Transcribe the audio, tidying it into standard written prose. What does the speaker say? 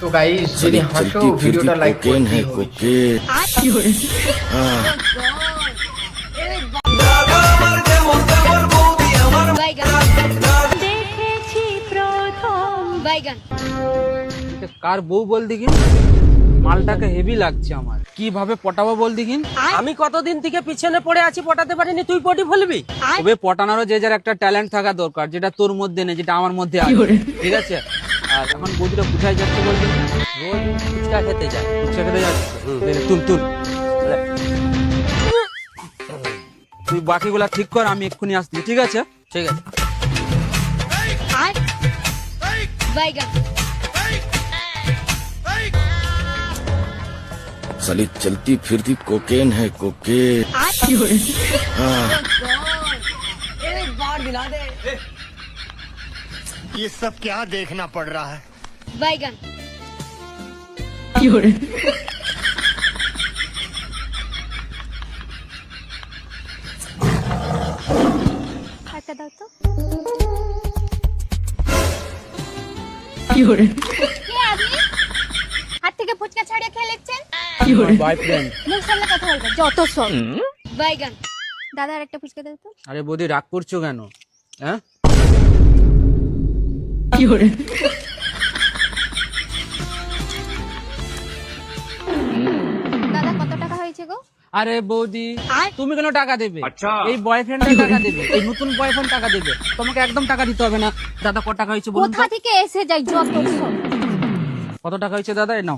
তো গাইস যদি হাসো ভিডিওটা লাইক করতে হবে। দেখেছি প্রথম বাইগান। কার বউ বল দেখিন, মালটাকে হেভি লাগছে আমার, কিভাবে পটাবো বল দেখিন। আমি কতদিন থেকে পিছনে পড়ে আছি, পটাতে পারিনি, তুই পটি ফেলবি? তবে পটানোরও যে যার একটা ট্যালেন্ট থাকা দরকার, যেটা তোর মধ্যে নেই, যেটা আমার মধ্যে আছে, ঠিক আছে? আর এখন বৌদিটা কোথায় যাচ্ছে বলবি? রোজ ফুচকা খেতে যায়। ফুচকা খেতে যাচ্ছে, তুল তুল, তুই বাকিগুলা ঠিক কর, আমি এক্ষুনি আসছি, ঠিক আছে? ঠিক আছে। বাইগান। साली चलती फिरती कोकेन है कोकेन। ये सब क्या देखना पड़ रहा है? বাইগান। একটা দাও তো। কে আপনি? হাত থেকে ফুচকা ছাড়িয়ে খেয়ে লিখছেন? বয়ফ্রেন্ড। মুখ সামনে কথা বলবে, যত সব। বাইগান। দাদা আর একটা ফুচকা দাও তো। আরে বৌদি রাগ করছো কেন? হ্যাঁ, দাদা কত টাকা হয়েছে গো? আরে বৌদি আর? তুমি কেন টাকা দেবে? এই বয়ফ্রেন্ড টাকা দেবে, এই নতুন বয়ফ্রেন্ড টাকা দেবে, তোমাকে একদম টাকা দিতে হবে না। দাদা কত টাকা হয়েছে বলুন তো? কোথা থেকে এসে যাই যত সব। কত টাকা হয়েছে দাদা? এই নাও।